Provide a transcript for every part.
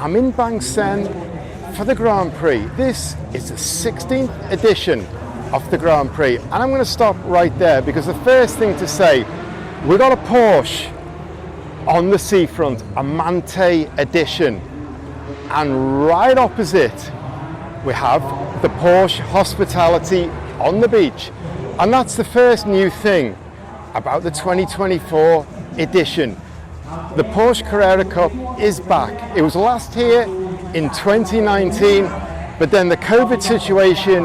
I'm in Bangsaen for the Grand Prix. This is the 16th edition of the Grand Prix, and I'm going to stop right there because the first thing to say, we've got a Porsche on the seafront, a Mante edition, and right opposite we have the Porsche hospitality on the beach. And that's the first new thing about the 2024 edition. The Porsche Carrera Cup is back. It was last here in 2019, but then the COVID situation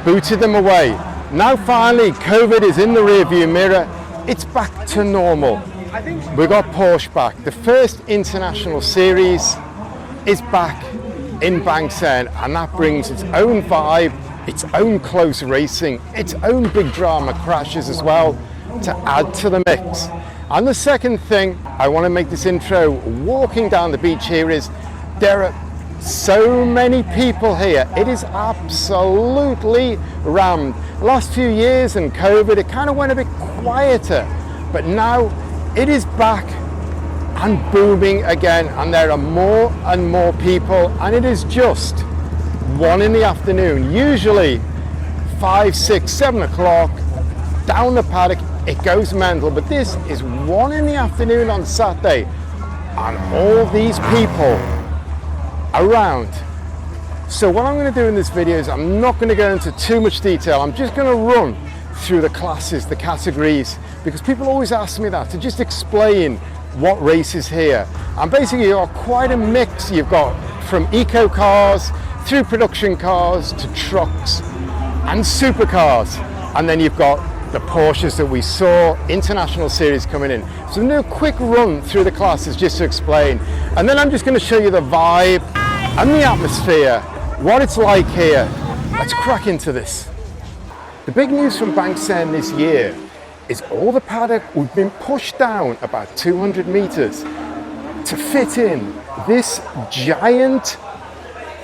booted them away. Now finally COVID is in the rearview mirror. It's back to normal. We got Porsche back. The first international series is back in Bangsaen, and that brings its own vibe, its own close racing, its own big drama crashes as well to add to the mix. And the second thing I want to make this intro walking down the beach here is there are so many people here. It is absolutely rammed. Last few years and COVID, it kind of went a bit quieter, but now it is back and booming again, and there are more and more people, and it is just 1 in the afternoon, usually 5, 6, 7 o'clock, down the paddock, it goes mental. But this is 1 in the afternoon on Saturday, and all these people around. So what I'm going to do in this video is I'm not going to go into too much detail. I'm just going to run through the classes, the categories, because people always ask me that, to just explain what race is here. And basically you've got quite a mix. You've got from eco cars through production cars to trucks and supercars, and then you've got the Porsches that we saw, international series coming in. So I'm going to do a quick run through the classes just to explain, and then I'm just going to show you the vibe and the atmosphere, what it's like here. Let's crack into this. The big news from Bangsaen this year is all the paddock, we've been pushed down about 200 meters to fit in this giant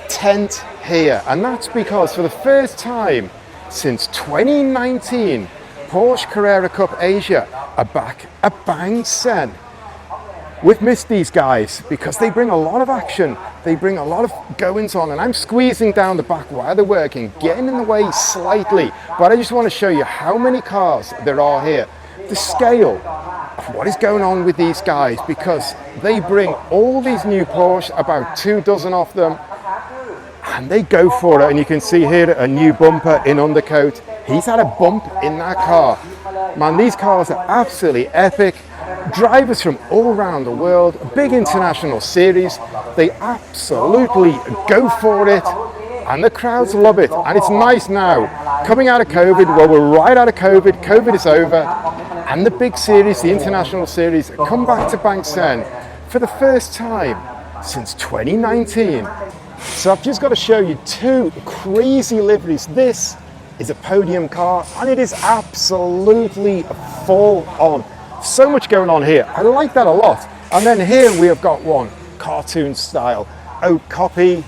tent here. And that's because for the first time since 2019, Porsche Carrera Cup Asia are back at Bangsaen. We've missed these guys because they bring a lot of action, they bring a lot of goings on, and I'm squeezing down the back while they're working, getting in the way slightly, but I just want to show you how many cars there are here, the scale of what is going on with these guys, because they bring all these new Porsche, about 2 dozen of them, and they go for it. And you can see here a new bumper in undercoat. He's had a bump in that car. Man, these cars are absolutely epic. Drivers from all around the world, a big international series, they absolutely go for it, and the crowds love it. And it's nice now, coming out of COVID, well, we're right out of COVID, COVID is over, and the big series, the international series, come back to Bangsaen for the first time since 2019. So I've just got to show you 2 crazy liveries. This is a podium car, and it is absolutely full on. So much going on here. I like that a lot. And then here we have got one cartoon style oak copy,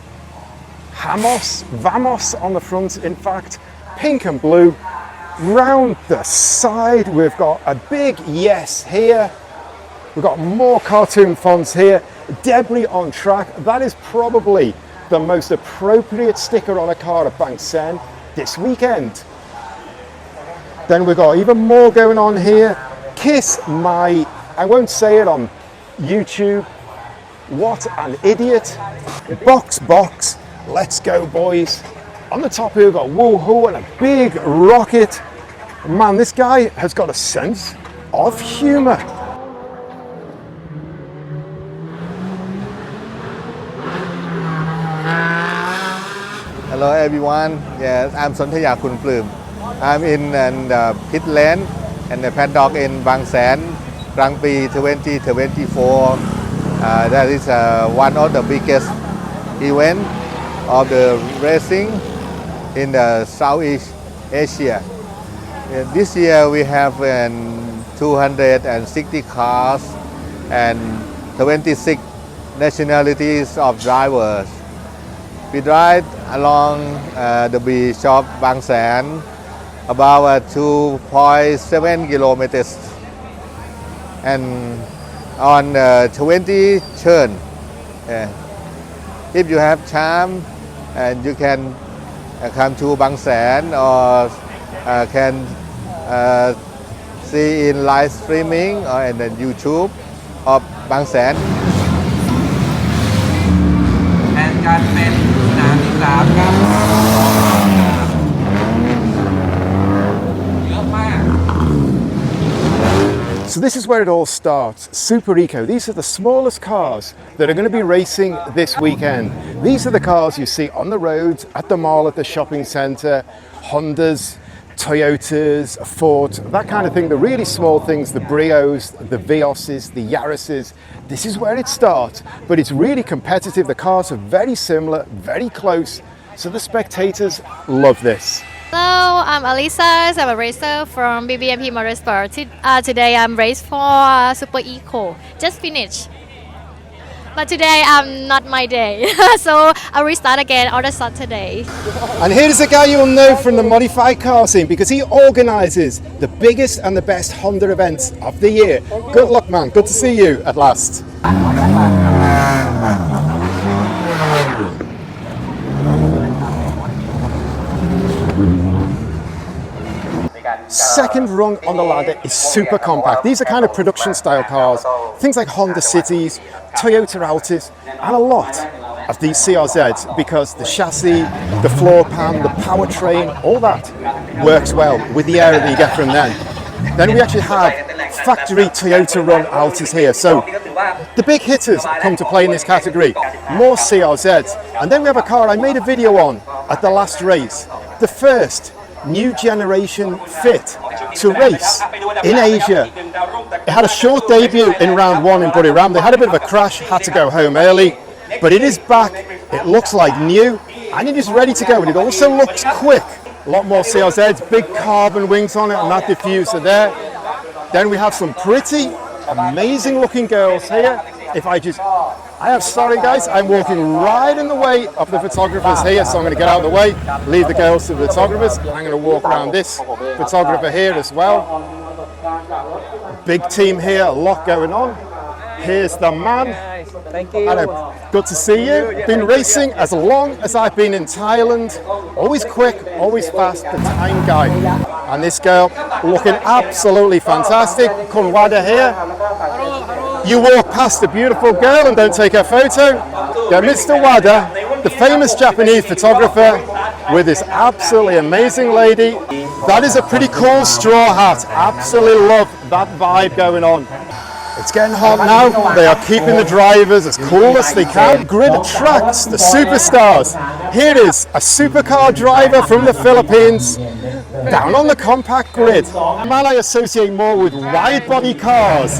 Vamos on the front, in fact, pink and blue. Round the side we've got a big yes here. We've got more cartoon fonts here. Debris on track. That is probably the most appropriate sticker on a car at Bangsaen this weekend. Then we've got even more going on here. Kiss my, I won't say it on YouTube, what an idiot. Box, let's go boys. On the top here we've got woohoo and a big rocket. Man, this guy has got a sense of humor. Hello everyone, yes, I'm Sontaya Kunplume. I'm in the pit lane and the Paddock in Bangsaen Grand Prix 2024. That is one of the biggest event of the racing in the Southeast Asia. This year we have 260 cars and 26 nationalities of drivers. We drive along the beach of Bangsaen about 2.7 kilometers, and on 20 turn if you have time, and you can come to Bangsaen or can see in live streaming or in the YouTube of Bangsaen. แทนการเป็นสนามที่3ครับเยอะมาก So this is where it all starts, Super Eco. These are the smallest cars that are going to be racing this weekend. These are the cars you see on the roads, at the mall, at the shopping centre, Hondas, Toyotas, Ford, that kind of thing, the really small things, the Brios, the Vioses, the Yaris's. This is where it starts, but it's really competitive. The cars are very similar, very close, so the spectators love this. Hello, I'm Alisa. I'm a racer from BBMP Motorsport. Today I'm race for Super Eco. Just finished. But today not my day. So I'll restart again on a Saturday. And here's a guy you'll know from the modified car scene because he organises the biggest and the best Honda events of the year. Good luck, man. Good to see you at last. Second rung on the ladder is super compact. These are kind of production style cars, things like Honda Cities, Toyota Altis, and a lot of these CRZs because the chassis, the floor pan, the powertrain, all that works well with the air that you get from them. Then we actually have factory Toyota run Altis here. So the big hitters come to play in this category, more CRZs. And then we have a car I made a video on at the last race, the first new generation fit to race in Asia. It had a short debut in round 1 in Bury Ram. They had a bit of a crash, had to go home early, but it is back. It looks like new and it is ready to go, and it also looks quick. A lot more CRZs, big carbon wings on it and that diffuser there. Then we have some pretty amazing looking girls here. Sorry guys, I'm walking right in the way of the photographers here, so I'm going to get out of the way, leave the girls to the photographers. I'm going to walk around this photographer here as well. Big team here, a lot going on. Here's the man. Thank you. Hello, good to see you. Been racing as long as I've been in Thailand. Always quick, always fast, the time guy. And this girl looking absolutely fantastic. Kunwada here. You walk past the beautiful girl and don't take her photo. Yeah, Mr. Wada, the famous Japanese photographer with this absolutely amazing lady. That is a pretty cool straw hat. Absolutely love that vibe going on. It's getting hot now. They are keeping the drivers as cool as they can. Grid attracts the superstars. Here it is, a supercar driver from the Philippines, down on the compact grid. A man I associate more with wide body cars.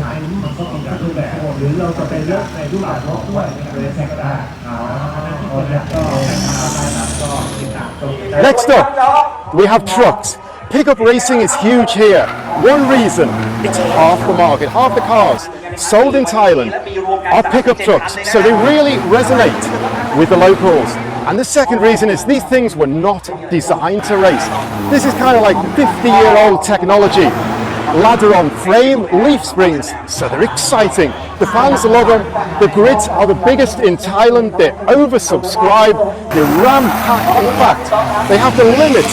Next up, we have trucks. Pickup racing is huge here. One reason, it's half the market, half the cars sold in Thailand are pickup trucks, so they really resonate with the locals. And the second reason is these things were not designed to race. This is kind of like 50-year-old technology. Ladder on frame, leaf springs, so they're exciting. The fans love them. The grids are the biggest in Thailand. They're oversubscribed. They're ram-packed. In fact, they have to limit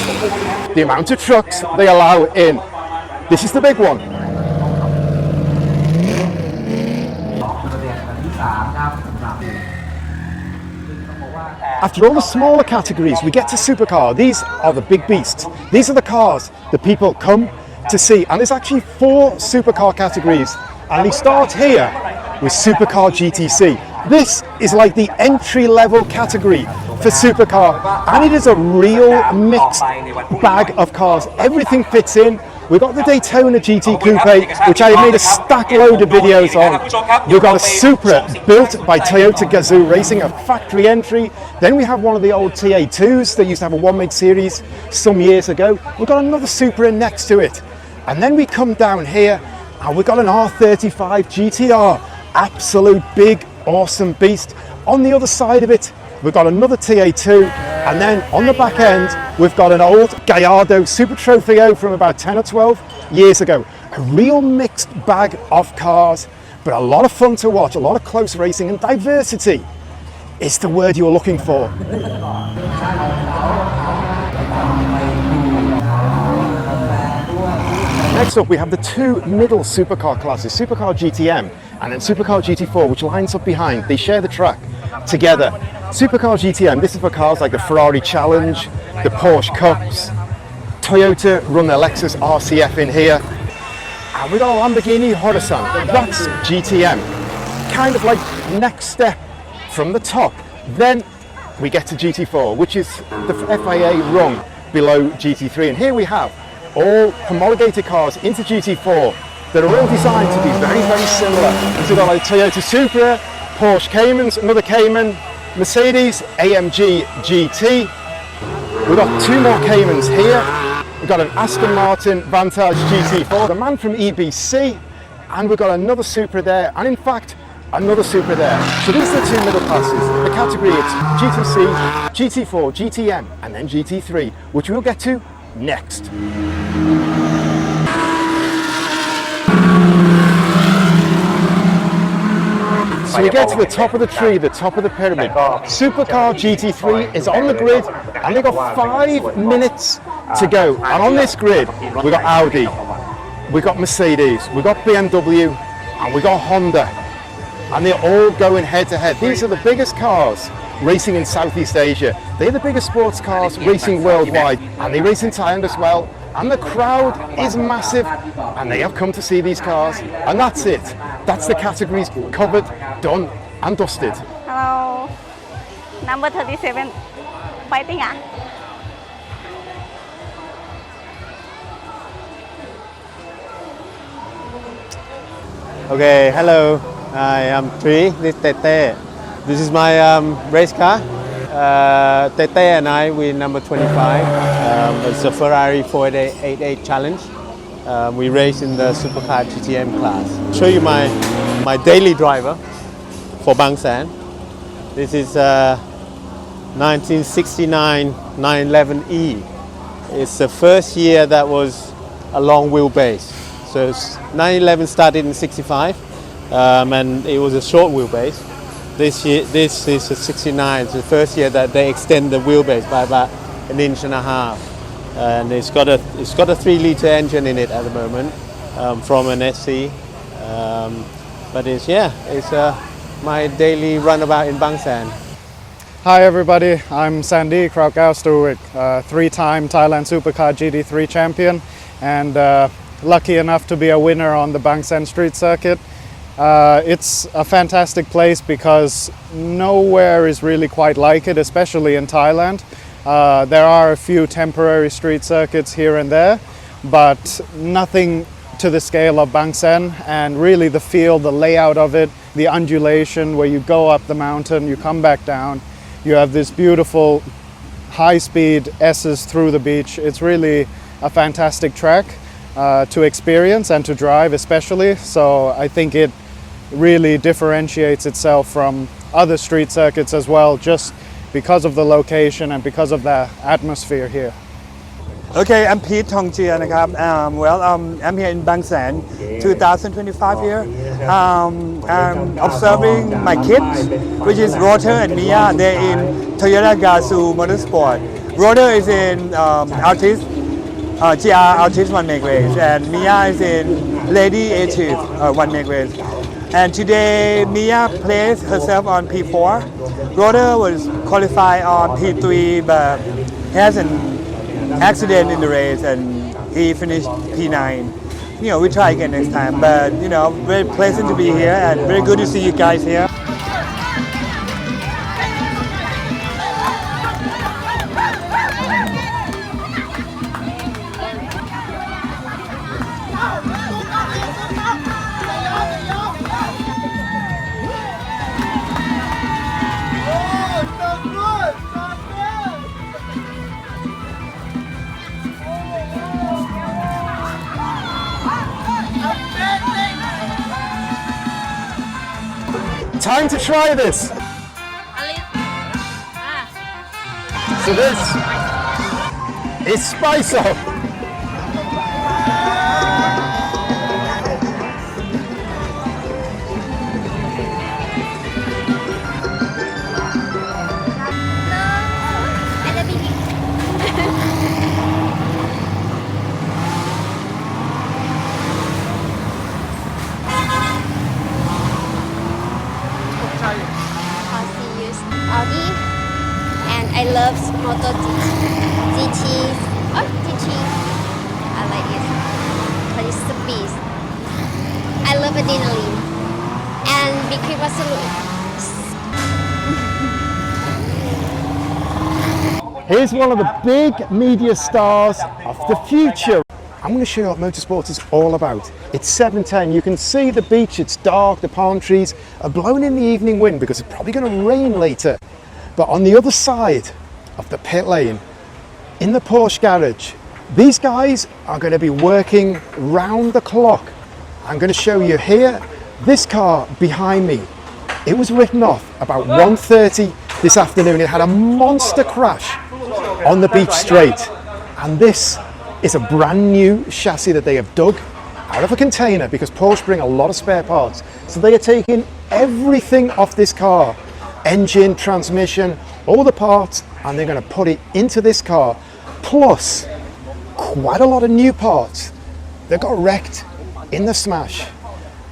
the amount of trucks they allow in. This is the big one. After all the smaller categories, we get to supercar. These are the big beasts. These are the cars that people come to see. And there's actually 4 supercar categories. And we start here with Supercar GTC. This is like the entry-level category for supercar, and it is a real mixed bag of cars. Everything fits in. We've got the Daytona GT Coupe, which I made a stack load of videos on. We've got a Supra built by Toyota Gazoo Racing, a factory entry. Then we have one of the old TA2s that used to have a one-make series some years ago. We've got another Supra next to it. And then we come down here and we've got an R35 GTR, absolute big, awesome beast. On the other side of it, we've got another TA2, and then on the back end, we've got an old Gallardo Super Trofeo from about 10 or 12 years ago. A real mixed bag of cars, but a lot of fun to watch, a lot of close racing and diversity is the word you're looking for. Next up, we have the two middle supercar classes, Supercar GTM and then Supercar GT4, which lines up behind. They share the track together. Supercar GTM, this is for cars like the Ferrari Challenge, the Porsche Cups. Toyota run their Lexus RCF in here. And we got a Lamborghini Horizon, that's GTM. Kind of like next step from the top. Then we get to GT4, which is the FIA rung below GT3. And here we have all homologated cars into GT4 that are all designed to be very, very similar. So we've got like Toyota Supra, Porsche Caymans, another Cayman, Mercedes AMG GT. We've got two more Caymans here. We've got an Aston Martin Vantage GT4, the man from EBC, and we've got another Supra there, and in fact, another Supra there. So these are the two middle classes. The category it's GTC, GT4, GTM, and then GT3, which we'll get to next. So we get to the top of the tree, the top of the pyramid. Supercar GT3 is on the grid and they've got 5 minutes to go. And on this grid, we've got Audi, we've got Mercedes, we've got BMW, and we've got Honda. And they're all going head to head. These are the biggest cars racing in Southeast Asia. They're the biggest sports cars racing worldwide. And they race in Thailand as well. And the crowd is massive, and they have come to see these cars, and that's it. That's the categories covered, done and dusted. Hello, number 37, fighting ah? Okay, hello. I am Tri, this Tete. This is my race car. Tete and I, we're number 25. It's a Ferrari 488 Challenge. We race in the Supercar GTM class. I'll show you my daily driver for Bangsaen. This is 1969 911E. It's the first year that was a long wheelbase. So 911 started in 65 and it was a short wheelbase. This is a 69, it's the first year that they extend the wheelbase by about 1.5 inches. And it's got a 3-liter engine in it at the moment from an SC. But it's my daily runabout in Bangsaen. Hi everybody, I'm Sandy Kraukowstuik, 3-time Thailand Supercar GT3 champion and lucky enough to be a winner on the Bangsaen Street Circuit. It's a fantastic place because nowhere is really quite like it, especially in Thailand. There are a few temporary street circuits here and there, but nothing to the scale of Bangsaen, and really the feel, the layout of it, the undulation where you go up the mountain, you come back down, you have this beautiful high-speed S's through the beach. It's really a fantastic track to experience and to drive especially, so I think it really differentiates itself from other street circuits as well, just because of the location and because of the atmosphere here. Okay, I'm Pete Tongchia. I'm here in Bangsaen, 2025 here. I'm observing my kids, which is Rotor and Mia. They're in Toyota Gazoo Motorsport. Rotor is in GR Artist 1 make race, and Mia is in Lady Achieve 1 make race. And today Mia placed herself on P4. Rotor was qualified on P3, but has an accident in the race and he finished P9. We try again next time, but very pleasant to be here and very good to see you guys here. Time to try this. So this is Spice Up. Audi, and I love Moto GT. Oh, GT. I like it. But it's the beast. I love adrenaline and Big Absolute. Here's one of the big media stars of the future. I'm going to show you what motorsport is all about. It's 7:10. You can see the beach, it's dark, the palm trees are blowing in the evening wind because it's probably going to rain later. But on the other side of the pit lane, in the Porsche garage, these guys are going to be working round the clock. I'm going to show you here, this car behind me, it was written off about 1:30 this afternoon. It had a monster crash on the beach straight, and this is a brand new chassis that they have dug out of a container because Porsche bring a lot of spare parts. So they are taking everything off this car, engine, transmission, all the parts, and they're going to put it into this car, plus quite a lot of new parts that got wrecked in the smash.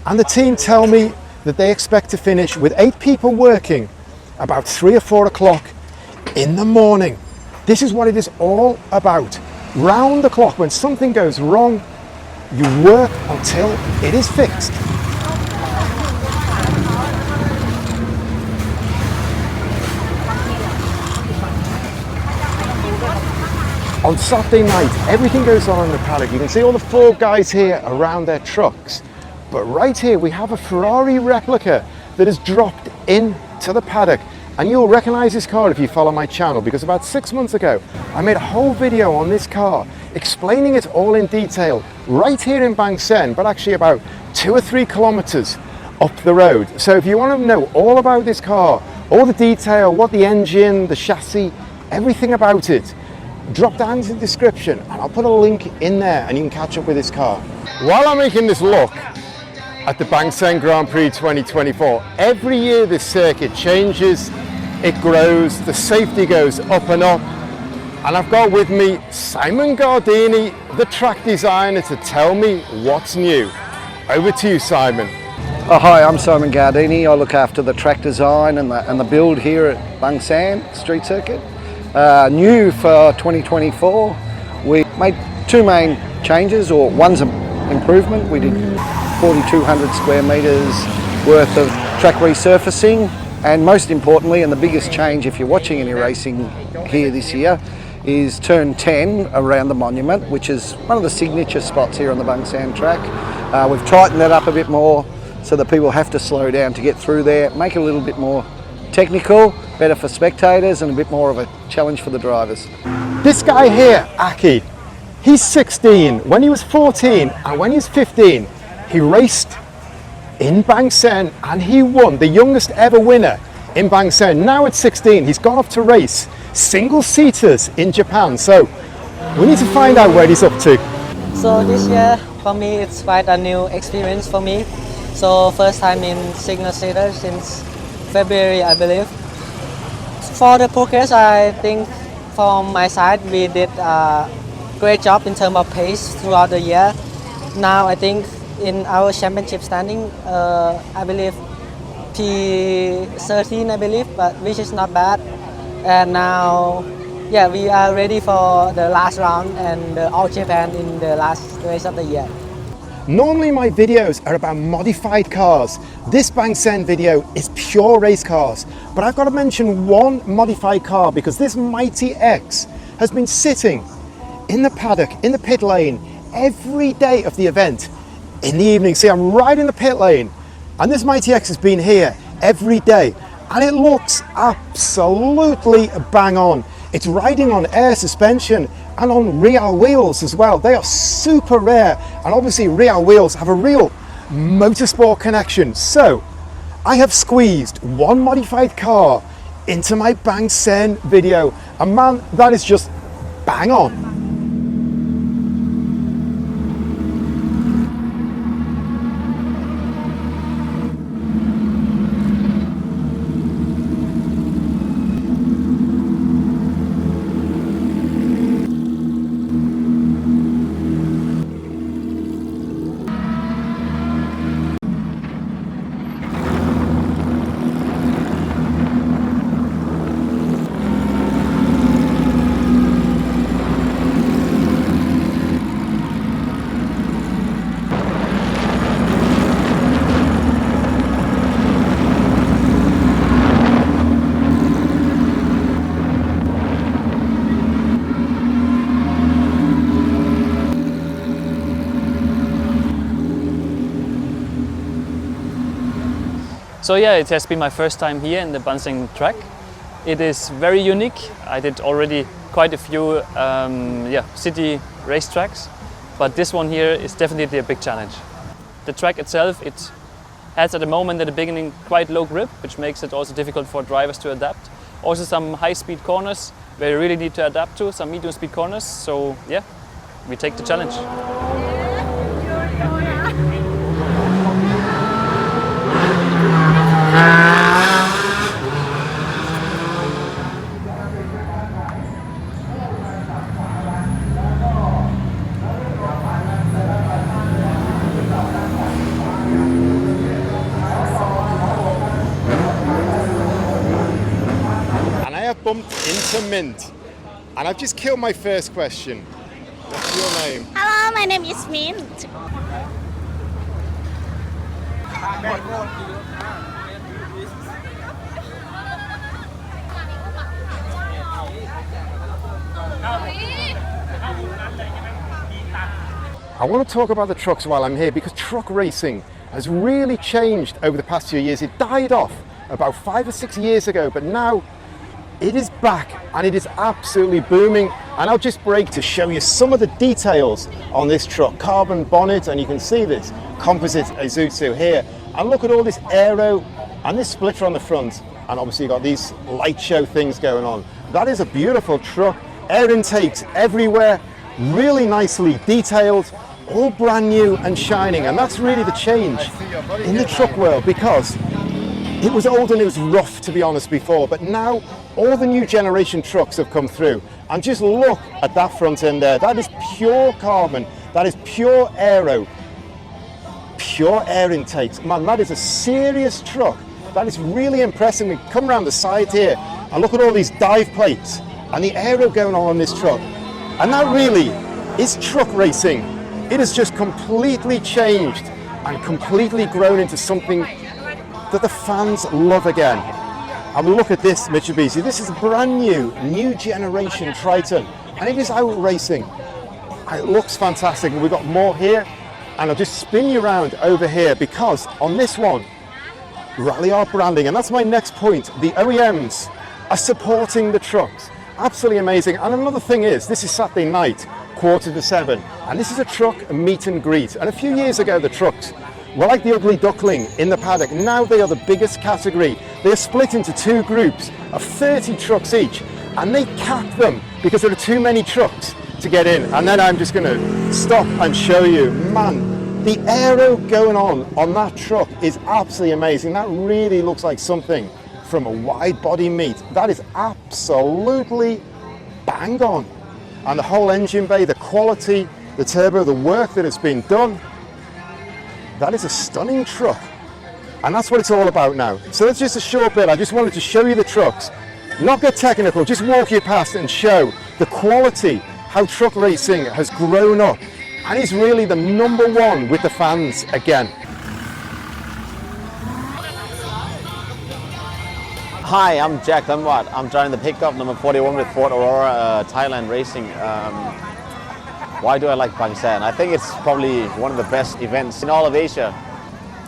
And the team tell me that they expect to finish with 8 people working about 3 or 4 o'clock in the morning. This is what it is all about. Round the clock, when something goes wrong, you work until it is fixed. On Saturday night, everything goes on in the paddock. You can see all the 4 guys here around their trucks. But right here, we have a Ferrari replica that has dropped into the paddock. And you'll recognize this car if you follow my channel, because about 6 months ago, I made a whole video on this car, explaining it all in detail, right here in Bangsaen, but actually about 2 or 3 kilometers up the road. So if you want to know all about this car, all the detail, what the engine, the chassis, everything about it, drop down in the description and I'll put a link in there and you can catch up with this car. While I'm making this look at the Bangsaen Grand Prix 2024, every year this circuit changes, it grows, the safety goes up and up, and I've got with me Simon Gardini, the track designer, to tell me what's new. Over to you, Simon. Oh, hi, I'm Simon Gardini. I look after the track design and the build here at Bangsaen Street Circuit. New for 2024, we made 2 main changes, or one's an improvement. We did 4,200 square metres worth of track resurfacing, and most importantly, and the biggest change if you're watching any racing here this year, is turn 10 around the monument, which is one of the signature spots here on the Bangsaen track. We've tightened that up a bit more so that people have to slow down to get through there, make it a little bit more technical, better for spectators, and a bit more of a challenge for the drivers. This guy here, Aki, he's 16. When he was 14 and when he was 15, he raced in Bangsaen and he won, the youngest ever winner in Bangsaen. Now at 16, he's gone off to race single-seaters in Japan. So we need to find out where he's up to. So this year, for me, it's quite a new experience for me. So first time in single-seater since February, I believe. For the progress, I think from my side, we did a great job in terms of pace throughout the year. Now I think in our championship standing, I believe P13, I believe, but which is not bad. And now, yeah, we are ready for the last round and All Japan in the last race of the year. Normally my videos are about modified cars. This Bangsaen video is pure race cars, but I've got to mention one modified car because this Mighty X has been sitting in the paddock, in the pit lane, every day of the event in the evening. See, I'm right in the pit lane and this Mighty X has been here every day and it looks absolutely bang on. It's riding on air suspension and on real wheels as well. They are super rare, and obviously real wheels have a real motorsport connection. So I have squeezed one modified car into my Bangsaen video, and man, that is just bang on. So yeah, it has been my first time here in the Bangsaen track. It is very unique. I did already quite a few city racetracks, but this one here is definitely a big challenge. The track itself, it has at the moment at the beginning quite low grip, which makes it also difficult for drivers to adapt. Also some high-speed corners where you really need to adapt to, some medium-speed corners. So yeah, we take the challenge. Bumped into Mint, and I've just killed my first question. What's your name? Hello, my name is Mint. I want to talk about the trucks while I'm here because truck racing has really changed over the past few years. It died off about 5 or 6 years ago, but now it is back and it is absolutely booming. And I'll just brake to show you some of the details on this truck. Carbon bonnet, and you can see this composite Isuzu here. And look at all this aero and this splitter on the front. And obviously you've got these light show things going on. That is a beautiful truck. Air intakes everywhere, really nicely detailed, all brand new and shining. And that's really the change in the truck world, because it was old and it was rough, to be honest, before, but now all the new generation trucks have come through. And just look at that front end there. That is pure carbon. That is pure aero. Pure air intakes. Man, that is a serious truck. That is really impressive. We come around the side here and look at all these dive plates and the aero going on this truck. And that really is truck racing. It has just completely changed and completely grown into something that the fans love again. And we look at this Mitsubishi. This is a brand new generation Triton, and it is out racing. And it looks fantastic. And we've got more here, and I'll just spin you around over here, because on this one, Rally Art branding, and that's my next point. The OEMs are supporting the trucks. Absolutely amazing. And another thing is, this is Saturday night, 6:45, and this is a truck meet and greet. And a few years ago, the trucks were like the ugly duckling in the paddock. Now they are the biggest category. They are split into 2 groups of 30 trucks each, and they cap them because there are too many trucks to get in. And then I'm just going to stop and show you, man, the aero going on that truck is absolutely amazing. That really looks like something from a wide body meet. That is absolutely bang on. And the whole engine bay, the quality, the turbo, the work that has been done, that is a stunning truck. And that's what it's all about now. So that's just a short bit. I just wanted to show you the trucks. Not get technical, just walk you past and show the quality, how truck racing has grown up and is really the #1 with the fans again. Hi, I'm Jack Lemwat. I'm driving the pickup number 41 with Ford Aurora Thailand Racing. Why do I like Bangsaen? I think it's probably one of the best events in all of Asia.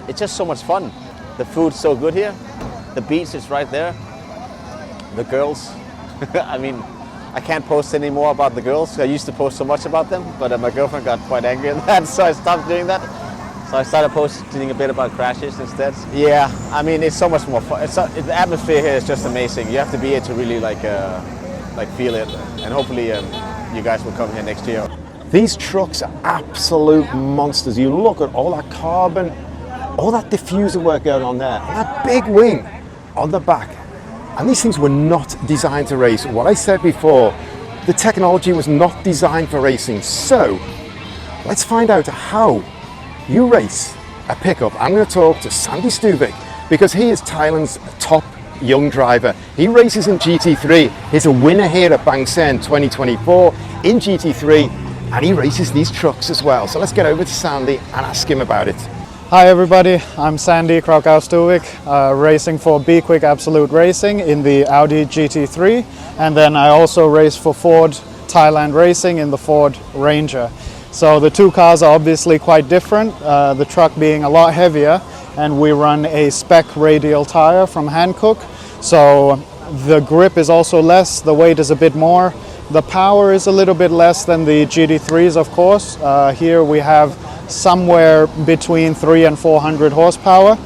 It's just so much fun. The food's so good here. The beach is right there. The girls. I mean, I can't post any more about the girls. I used to post so much about them, but my girlfriend got quite angry at that, so I stopped doing that. So I started posting a bit about crashes instead. Yeah, I mean, it's so much more fun. The atmosphere here is just amazing. You have to be here to really like feel it, and hopefully you guys will come here next year. These trucks are absolute monsters. You look at all that carbon, all that diffuser work going on there, and that big wing on the back. And these things were not designed to race. What I said before, the technology was not designed for racing. So let's find out how you race a pickup. I'm going to talk to Sandy Stuvik, because he is Thailand's top young driver. He races in GT3. He's a winner here at Bangsaen 2024 in GT3, and he races these trucks as well. So let's get over to Sandy and ask him about it. Hi everybody, I'm Sandy Stuvik, racing for Be Quick Absolute Racing in the Audi GT3, and then I also race for Ford Thailand Racing in the Ford Ranger. So the two cars are obviously quite different, the truck being a lot heavier and we run a spec radial tire from Hankook. So the grip is also less, the weight is a bit more. The power is a little bit less than the GT3s, of course. Here we have somewhere between 300 and 400 horsepower.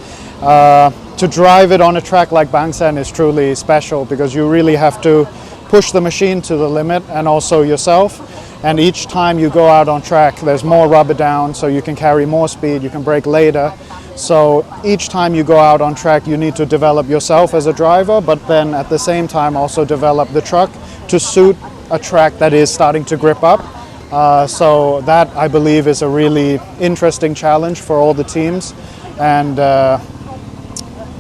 To drive it on a track like Bangsaen is truly special because you really have to push the machine to the limit and also yourself. And each time you go out on track, there's more rubber down, so you can carry more speed, you can brake later. So each time you go out on track, you need to develop yourself as a driver, but then at the same time also develop the truck to suit a track that is starting to grip up. So that, I believe, is a really interesting challenge for all the teams. And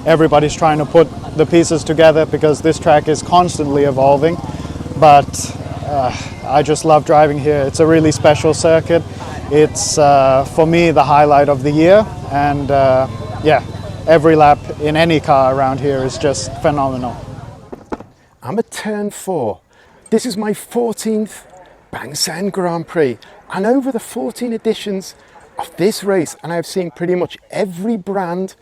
everybody's trying to put the pieces together because this track is constantly evolving. But I just love driving here. It's a really special circuit. It's, for me, the highlight of the year. And yeah, every lap in any car around here is just phenomenal. I'm at turn 4. This is my 14th Bangsaen Grand Prix. And over the 14 editions of this race, and I've seen pretty much every brand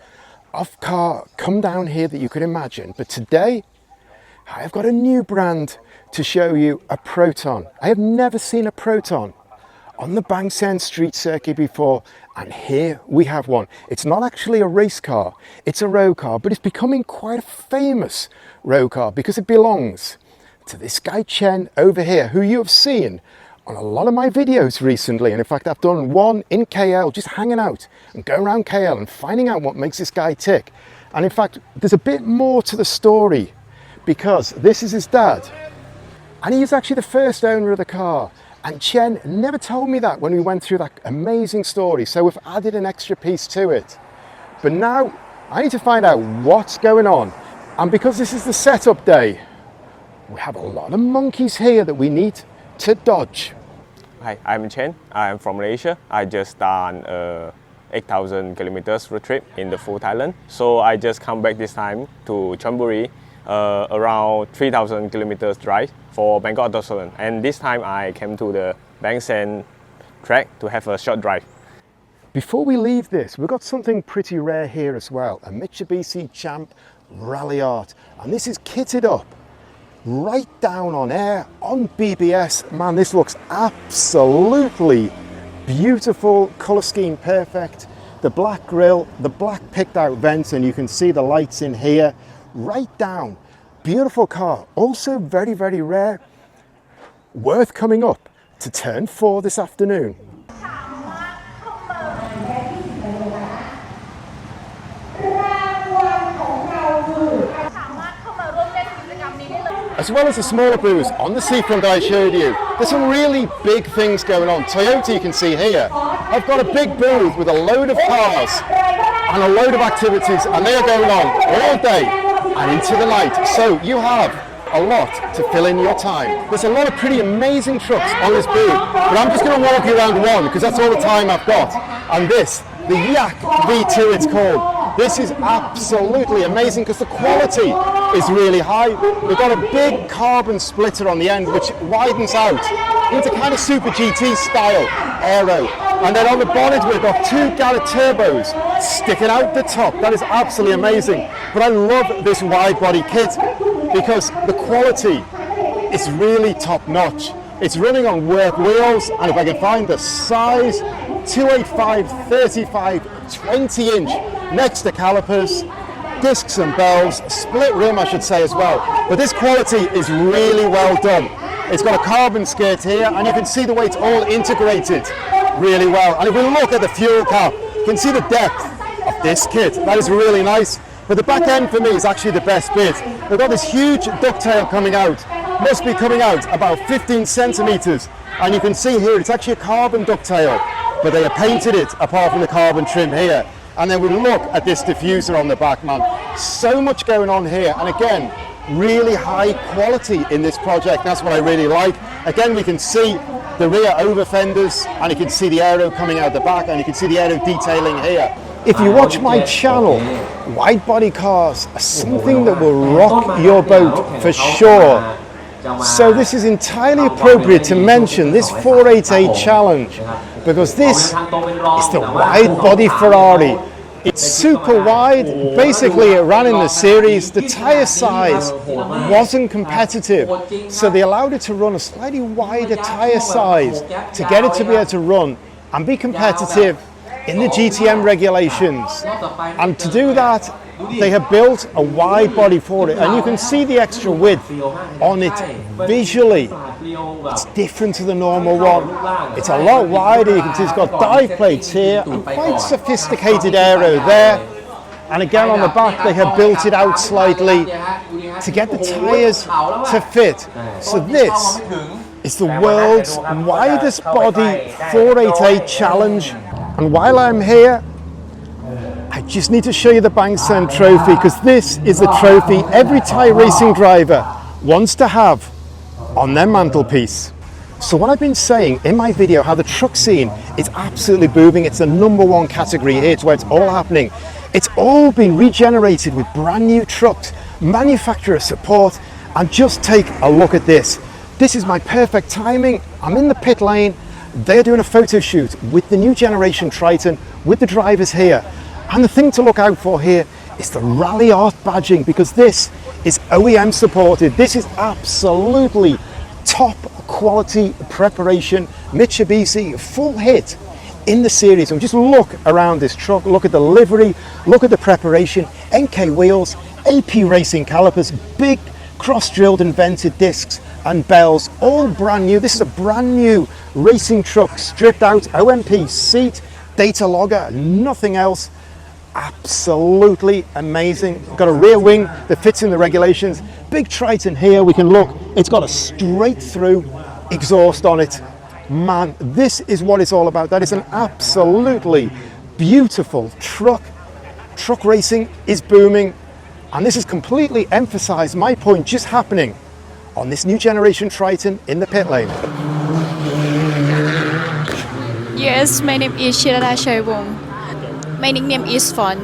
of car come down here that you could imagine. But today, I've got a new brand to show you, a Proton. I have never seen a Proton on the Bangsaen street circuit before, and here we have one. It's not actually a race car, it's a road car, but it's becoming quite a famous road car because it belongs to this guy Chen over here, who you have seen on a lot of my videos recently. And in fact, I've done one in KL, just hanging out and going around KL and finding out what makes this guy tick. And in fact, there's a bit more to the story because this is his dad. And he is actually the first owner of the car. And Chen never told me that when we went through that amazing story. So we've added an extra piece to it. But now I need to find out what's going on. And because this is the setup day, we have a lot of monkeys here that we need to dodge. Hi, I'm Chen. I'm from Malaysia. I just done 8,000 kilometers road trip in the full Thailand. So I just come back this time to Chonburi, around 3,000 kilometers drive for Bangkok Auto Salon. And this time I came to the Bangsaen track to have a short drive. Before we leave this, we've got something pretty rare here as well, a Mitsubishi Champ Rally Art. And this is kitted up right down on air, on BBS. Man, this looks absolutely beautiful, colour scheme perfect. The black grille, the black picked out vents, and you can see the lights in here, right down. Beautiful car, also very, very rare. Worth coming up to turn 4 this afternoon. As well as the smaller booths on the seafront that I showed you, there's some really big things going on. Toyota, you can see here, I've got a big booth with a load of cars and a load of activities, and they are going on all day and into the night. So you have a lot to fill in your time. There's a lot of pretty amazing trucks on this booth, but I'm just going to walk you around one because that's all the time I've got. And this, the Yak V2 it's called. This is absolutely amazing because the quality is really high. We've got a big carbon splitter on the end which widens out into kind of Super GT style aero. And then on the bonnet we've got 2 Garrett turbos sticking out the top. That is absolutely amazing. But I love this wide body kit because the quality is really top notch. It's running on work wheels, and if I can find the size, 285, 35, 20-inch next to calipers, discs and bells, split rim I should say as well. But this quality is really well done. It's got a carbon skirt here, and you can see the way it's all integrated really well. And if we look at the fuel cap, you can see the depth of this kit. That is really nice. But the back end for me is actually the best bit. They've got this huge ducktail coming out. Must be coming out about 15 centimeters. And you can see here, it's actually a carbon ducktail, but they have painted it apart from the carbon trim here. And then we look at this diffuser on the back, man. So much going on here. And again, really high quality in this project. That's what I really like. Again, we can see the rear over fenders, and you can see the aero coming out the back, and you can see the aero detailing here. If you watch my channel, wide body cars are something that will rock your boat for sure. So this is entirely appropriate to mention this 488 challenge, because this is the wide body Ferrari It's super wide. Basically, it ran in the series. The tyre size wasn't competitive, so they allowed it to run a slightly wider tyre size to get it to be able to run and be competitive in the GTM regulations. And to do that, they have built a wide body for it, and you can see the extra width on it visually. It's different to the normal one. It's a lot wider. You can see it's got dive plates here and quite sophisticated aero there. And again on the back they have built it out slightly to get the tyres to fit. So this is the world's widest body 488 challenge. And while I'm here, I just need to show you the Bangsaen trophy, because this is the trophy every Thai racing driver wants to have on their mantelpiece. So what I've been saying in my video, how the truck scene is absolutely booming. It's the #1 category here. It's where it's all happening. It's all been regenerated with brand new trucks, manufacturer support, and just take a look at this. This is my perfect timing. I'm in the pit lane. They're doing a photo shoot with the new generation Triton, with the drivers here. And the thing to look out for here is the Rally Art badging, because this is OEM supported. This is absolutely top quality preparation. Mitsubishi full hit in the series. And just look around this truck, look at the livery, look at the preparation, NK wheels, AP racing calipers, big cross-drilled and vented discs and bells, all brand new. This is a brand new racing truck, stripped out, OMP seat, data logger, nothing else. Absolutely amazing. Got a rear wing that fits in the regulations. Big Triton here, we can look, it's got a straight through exhaust on it. Man, this is what it's all about. That is an absolutely beautiful truck. Truck racing is booming, and this has completely emphasized my point just happening on this new generation Triton in the pit lane. Yes, my name is Shirada Shaywong. My nickname is Fun.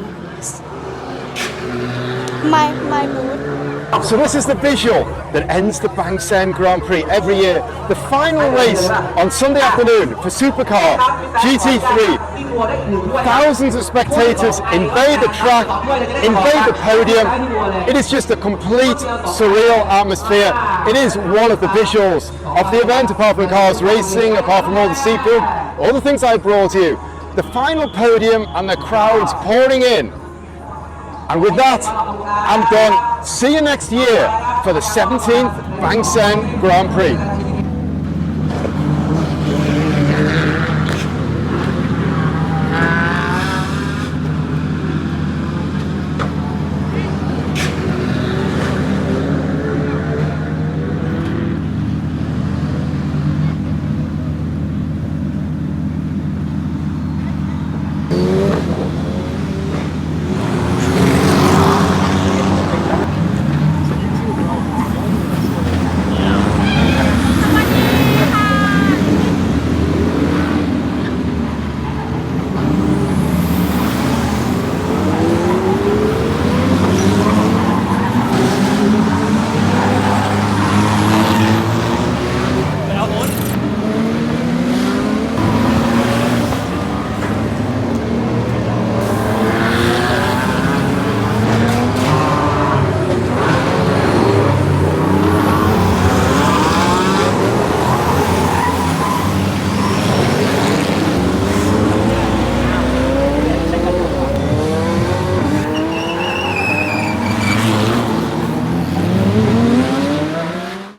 My mood. So this is the visual that ends the Bangsaen Grand Prix every year. The final race on Sunday afternoon for Supercar GT3. Thousands of spectators invade the track, invade the podium. It is just a complete surreal atmosphere. It is one of the visuals of the event, apart from cars racing, apart from all the seafood, all the things I brought you. The final podium and the crowds pouring in. And with that, I'm done. See you next year for the 17th Bangsaen Grand Prix.